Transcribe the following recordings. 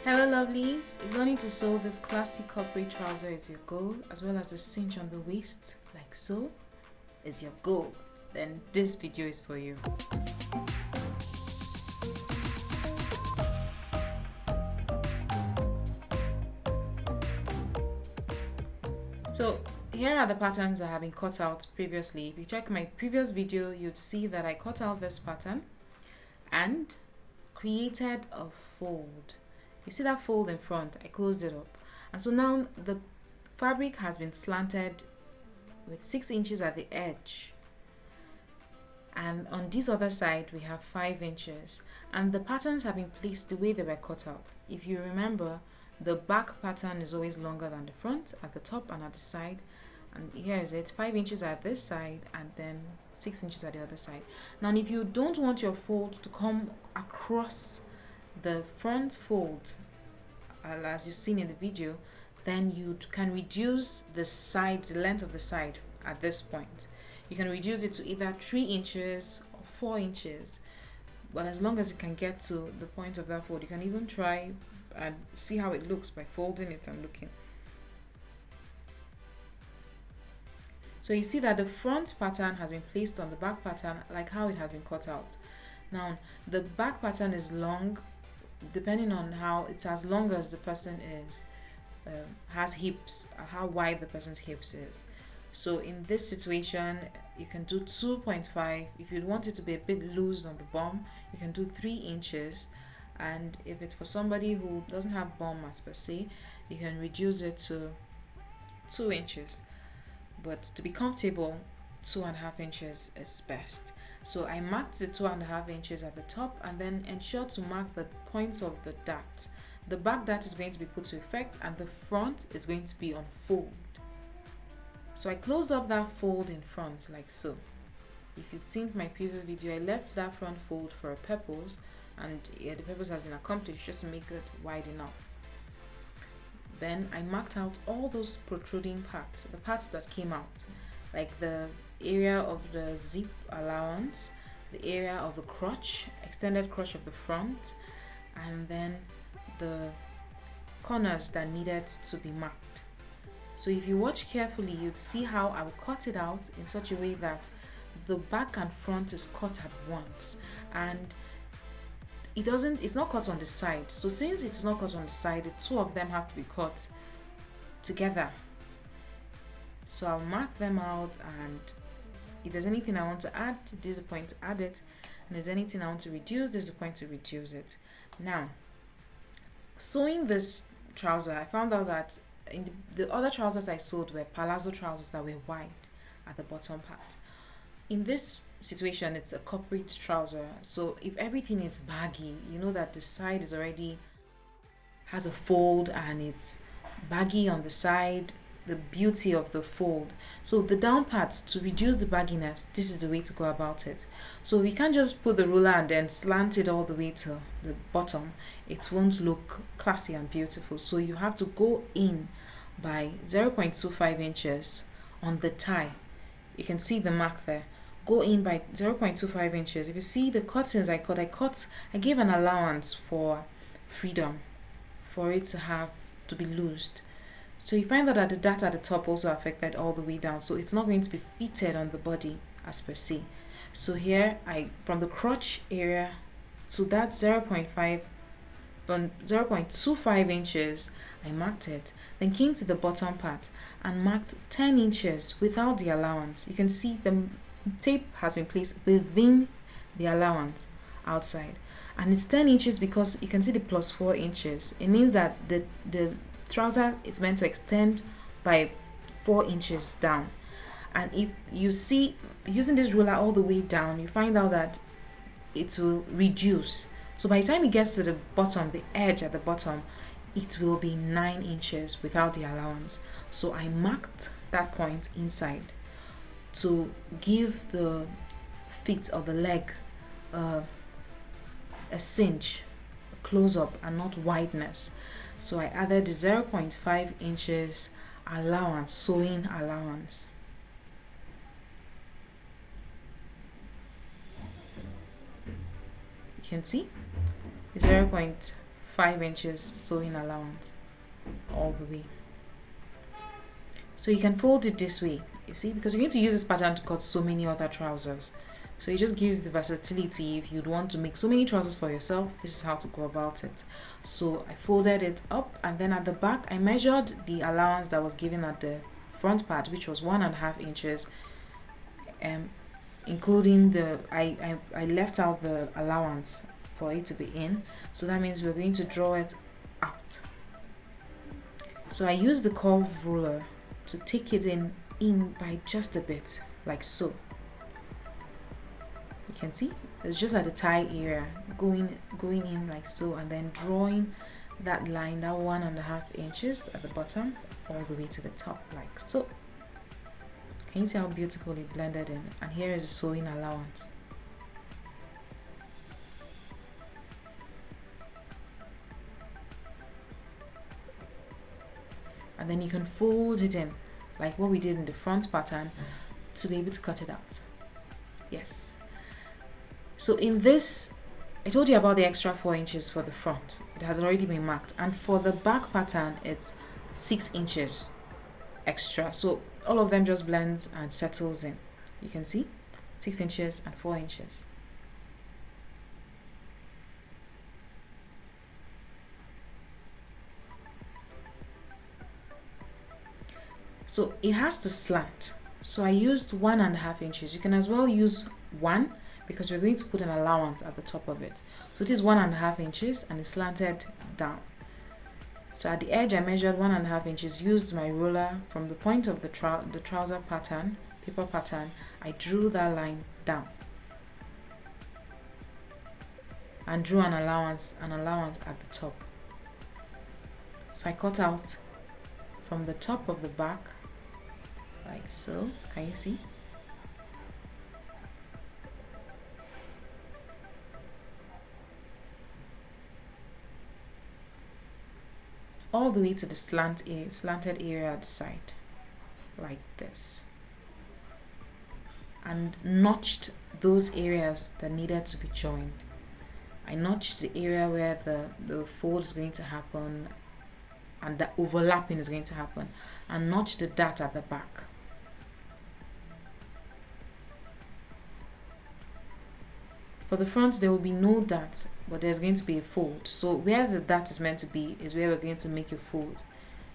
Hello lovelies, if learning to sew this classic corporate trouser is your goal, as well as the cinch on the waist like so is your goal, then this video is for you. So here are the patterns that have been cut out previously. If you check my previous video, you'd see that I cut out this pattern and created a fold. You see that fold in front? I closed it up, and so now the fabric has been slanted with 6 inches at the edge, and on this other side we have 5 inches, and the patterns have been placed the way they were cut out. If you remember, the back pattern is always longer than the front at the top and at the side, and here is it, 5 inches at this side and then 6 inches at the other side. Now if you don't want your fold to come across the front fold as you've seen in the video, then you can reduce the length of the side at this point. You can reduce it to either 3 inches or 4 inches, but as long as you can get to the point of that fold, you can even try and see how it looks by folding it and looking. So you see that the front pattern has been placed on the back pattern like how it has been cut out. Now the back pattern is long, depending on how it's as long as the person is has hips, how wide the person's hips is. So in this situation you can do 2.5. If you want it to be a bit loose on the bum, you can do 3 inches, and if it's for somebody who doesn't have bum as per se, you can reduce it to 2 inches, but to be comfortable, 2.5 inches is best. So I marked the 2.5 inches at the top, and then ensure to mark the points of the dart. The back dart is going to be put to effect and the front is going to be on fold. So I closed up that fold in front like so. If you've seen my previous video, I left that front fold for a purpose, and yeah, the purpose has been accomplished, just to make it wide enough. Then I marked out all those protruding parts, the parts that came out, like the area of the zip allowance, the area of the crotch, extended crotch of the front, and then the corners that needed to be marked. So if you watch carefully, you'd see how I will cut it out in such a way that the back and front is cut at once, and it's not cut on the side. So since it's not cut on the side, the two of them have to be cut together. So I'll mark them out, and if there's anything I want to add, this is a point to add it, and if there's anything I want to reduce, this is a point to reduce it. Now, sewing this trouser, I found out that in the other trousers I sewed were palazzo trousers that were wide at the bottom part. In this situation, it's a corporate trouser, so if everything is baggy, you know that the side is already has a fold and it's baggy on the side, the beauty of the fold. So the down parts, to reduce the bagginess, this is the way to go about it. So we can't just put the ruler and then slant it all the way to the bottom. It won't look classy and beautiful. So you have to go in by 0.25 inches on the tie. You can see the mark there. Go in by 0.25 inches. If you see the cuttings I gave an allowance for freedom, for it to be loosed. So you find that the dart at the top also affected all the way down, so it's not going to be fitted on the body as per se. So here from the crotch area to that 0.25 inches, I marked it, then came to the bottom part and marked 10 inches without the allowance. You can see the tape has been placed within the allowance outside, and it's 10 inches because you can see the plus 4 inches. It means that the trouser is meant to extend by 4 inches down, and if you see using this ruler all the way down, you find out that it will reduce. So by the time it gets to the bottom, the edge at the bottom, it will be 9 inches without the allowance. So I marked that point inside to give the feet or the leg a cinch, a close up, and not wideness. So I added 0.5 inches allowance, sewing allowance. You can see 0.5 5 inches sewing allowance all the way. So you can fold it this way, you see, because you're going to use this pattern to cut so many other trousers. So it just gives the versatility. If you'd want to make so many trousers for yourself, this is how to go about it. So I folded it up, and then at the back I measured the allowance that was given at the front part, which was 1.5 inches, including the I left out the allowance for it to be in, so that means we're going to draw it out. So I used the curve ruler to take it in by just a bit, like so. You can see it's just at the tie area, going in like so, and then drawing that line, that 1.5 inches at the bottom, all the way to the top, like so. Can you see how beautifully blended in? And here is the sewing allowance. And then you can fold it in like what we did in the front pattern to be able to cut it out. Yes. So in this, I told you about the extra 4 inches for the front. It has already been marked. And for the back pattern, it's 6 inches extra. So all of them just blends and settles in. You can see 6 inches and 4 inches. So it has to slant. So I used 1.5 inches. You can as well use 1, because we're going to put an allowance at the top of it. So it is 1.5 inches and it's slanted down. So at the edge I measured 1.5 inches, used my ruler from the point of the trouser pattern, paper pattern, I drew that line down and drew an allowance at the top. So I cut out from the top of the back like so. Can you see? All the way to the slanted area at the side, like this, and notched those areas that needed to be joined. I notched the area where the fold is going to happen and the overlapping is going to happen, and notched the dart at the back. For the front, there will be no dart, but there's going to be a fold. So where the dart is meant to be is where we're going to make a fold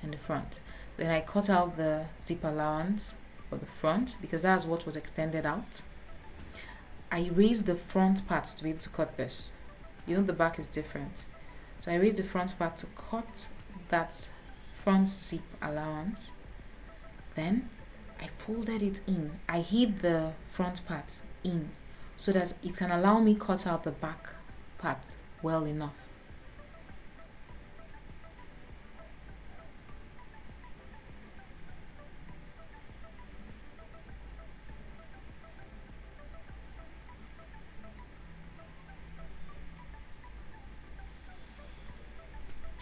in the front. Then I cut out the zip allowance for the front because that's what was extended out. I raised the front part to be able to cut this. You know the back is different. So I raised the front part to cut that front zip allowance. Then I folded it in. I hid the front part in, so that it can allow me cut out the back part well enough.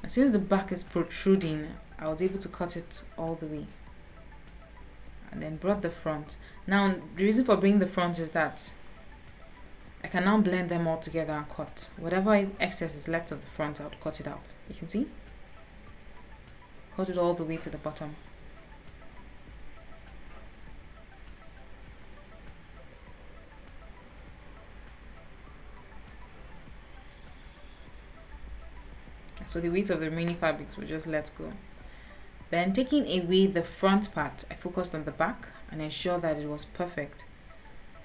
And since the back is protruding, I was able to cut it all the way. And then brought the front. Now, the reason for bringing the front is that I can now blend them all together and cut. Whatever excess is left of the front, I'll cut it out. You can see? Cut it all the way to the bottom. So the weight of the remaining fabrics will just let go. Then taking away the front part, I focused on the back and ensured that it was perfect.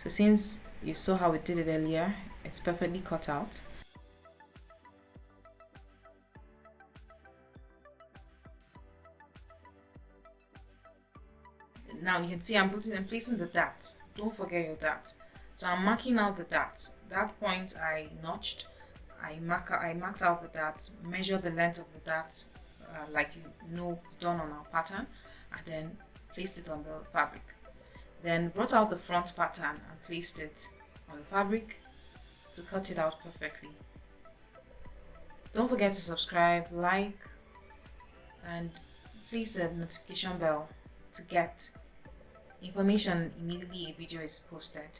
So since you saw how we did it earlier, it's perfectly cut out. Now you can see I'm placing the dart. Don't forget your dart. So I'm marking out the dart. That point I notched. I marked out the dart, measured the length of the dart, like you know done on our pattern, and then placed it on the fabric. Then brought out the front pattern and placed it on the fabric to cut it out perfectly. Don't forget to subscribe, like, and please the notification bell to get information immediately a video is posted.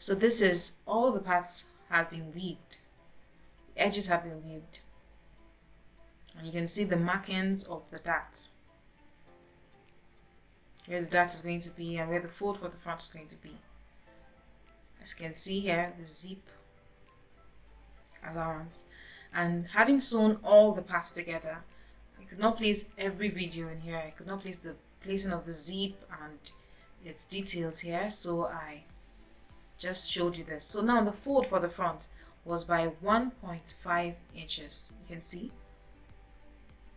So this is all the parts have been weaved. The edges have been weaved. And you can see the markings of the dart. Where the dart is going to be and where the fold for the front is going to be. As you can see here, the zip allowance. And having sewn all the parts together, I could not place every video in here. I could not place the placing of the zip and its details here, so I just showed you this. So now the fold for the front was by 1.5 inches. You can see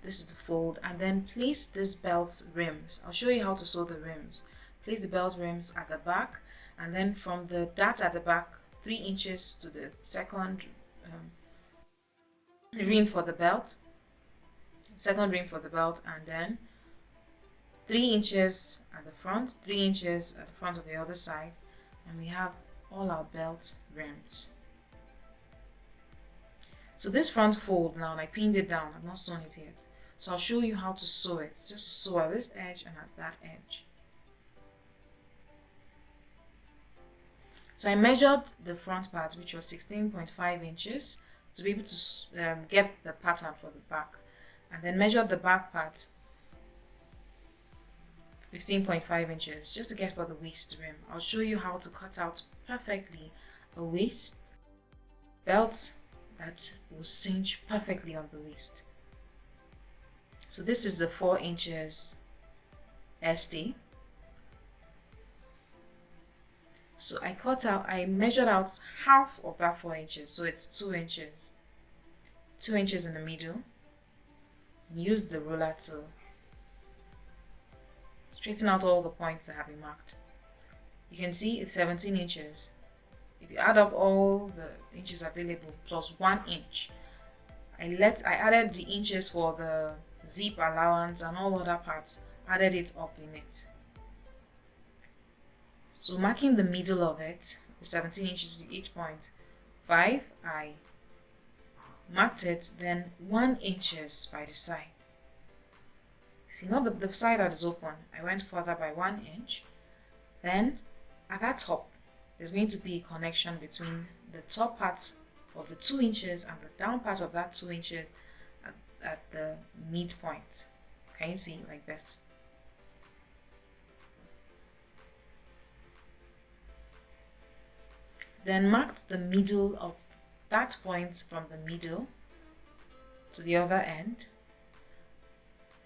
this is the fold, and then place this belt rims. I'll show you how to sew the rims. Place the belt rims at the back, and then from the dart at the back 3 inches to the second rim for the belt, second rim for the belt, and then 3 inches at the front, 3 inches at the front of the other side, and we have all our belt rims. So this front fold now, I pinned it down, I've not sewn it yet. So I'll show you how to sew it. Just sew at this edge and at that edge. So I measured the front part, which was 16.5 inches, to be able to get the pattern for the back. And then measured the back part, 15.5 inches, just to get for the waist rim. I'll show you how to cut out perfectly a waist belt that will cinch perfectly on the waist. So this is the 4 inches SD. So I measured out half of that 4 inches, so it's 2 inches. 2 inches in the middle. Use the ruler to straighten out all the points that have been marked. You can see it's 17 inches. If you add up all the inches available plus 1 inch, I added the inches for the zip allowance and all other parts, added it up in it. So marking the middle of it, the 17 inches with each point, 5, I marked it, then 1 inches by the side. See, not the side that is open, I went further by 1 inch. Then at that top, there's going to be a connection between the top part of the 2 inches and the down part of that 2 inches at the midpoint. Can you see like this? Then marked the middle of that point from the middle to the other end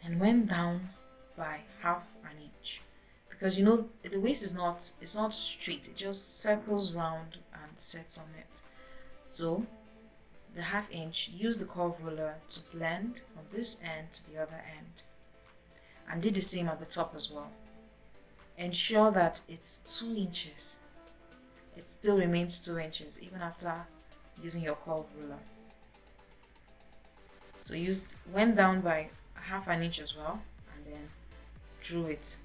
and went down by half an inch, because you know the waist is not straight, it just circles round and sets on it. So the half inch, use the curve ruler to blend from this end to the other end, and did the same at the top as well. Ensure that it's 2 inches. It still remains 2 inches even after using your curve ruler. So went down by half an inch as well, and then drew it.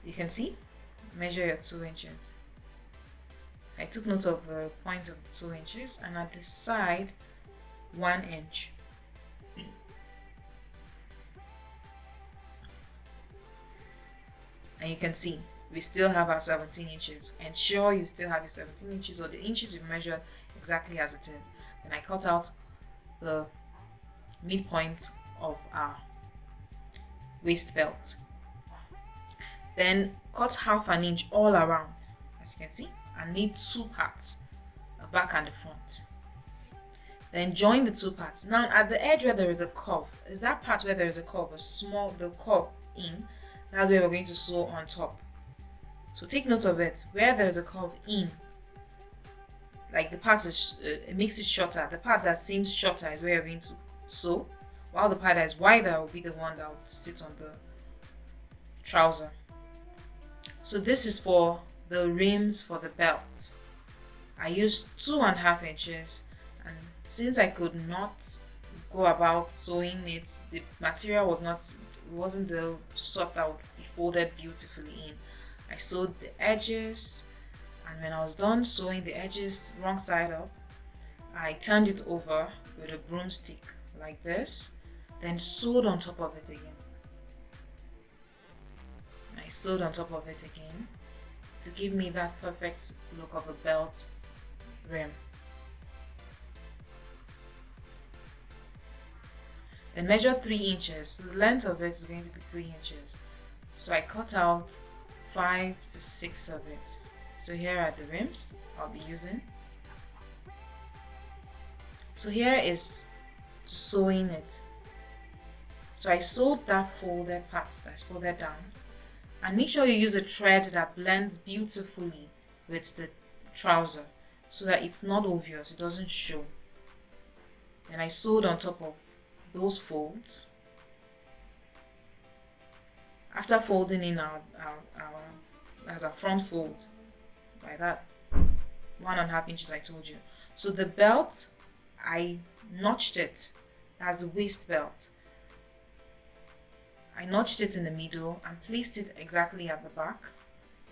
You can see, measure your 2 inches. I took note of the point of the 2 inches, and at the side 1 inch. And you can see we still have our 17 inches. Ensure you still have your 17 inches or the inches you measured exactly as it is. Then I cut out the midpoint of our waist belt. Then cut half an inch all around, as you can see, and made 2 parts, the back and the front. Then join the 2 parts. Now at the edge where there is a curve, is that part where there is a curve, the curve in, that's where we're going to sew on top. So take note of it. Where there is a curve in, like the part it makes it shorter. The part that seems shorter is where you're going to sew, while the part that is wider will be the one that will sit on the trouser. So this is for the rims for the belt. I used 2.5 inches, and since I could not go about sewing it, the material wasn't the sort that would be folded beautifully in. I sewed the edges, and when I was done sewing the edges wrong side up, I turned it over with a broomstick like this, then sewed on top of it again. sewed on top of it again to give me that perfect look of a belt rim. Then measure 3 inches. So the length of it is going to be 3 inches. So I cut out 5 to 6 of it. So here are the rims I'll be using. So here is to sewing it. So I sewed that folded part that's folded down. And make sure you use a thread that blends beautifully with the trouser so that it's not obvious, it doesn't show. Then I sewed on top of those folds. After folding in as a front fold by that 1.5 inches I told you. So the belt, I notched it as the waist belt. I notched it in the middle and placed it exactly at the back.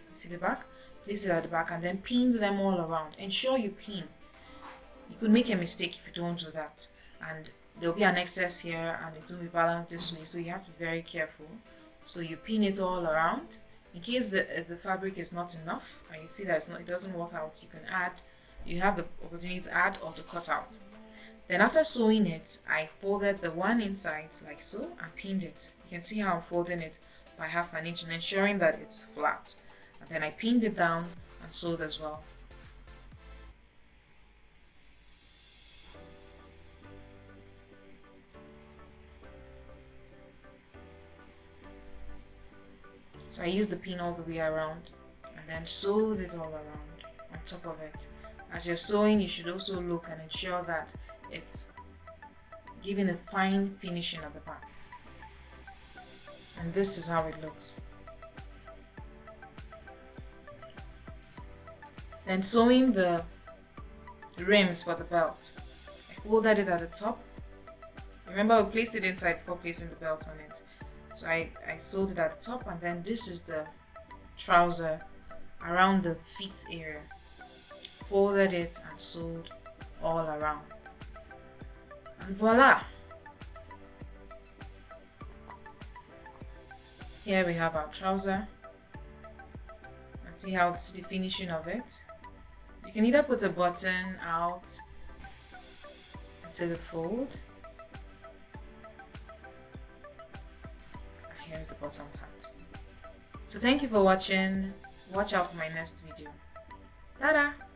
You see the back? Place it at the back and then pinned them all around. Ensure you pin. You could make a mistake if you don't do that. And there'll be an excess here and it won't be balanced this way. So you have to be very careful. So you pin it all around. In case the fabric is not enough and you see that it doesn't work out, you can add. You have the opportunity to add or to cut out. Then after sewing it, I folded the one inside like so and pinned it. You can see how I'm folding it by 1/2 inch and ensuring that it's flat. And then I pinned it down and sewed as well. So I used the pin all the way around and then sewed it all around on top of it. As you're sewing, you should also look and ensure that it's giving a fine finishing at the back. And this is how it looks. Then sewing the rims for the belt. I folded it at the top. Remember, I placed it inside before placing the belt on it. So I sewed it at the top, and then this is the trouser around the feet area. Folded it and sewed all around. And voila! Here we have our trouser. And see the finishing of it. You can either put a button out into the fold. Here's the bottom part. So thank you for watching. Watch out for my next video. Ta-da!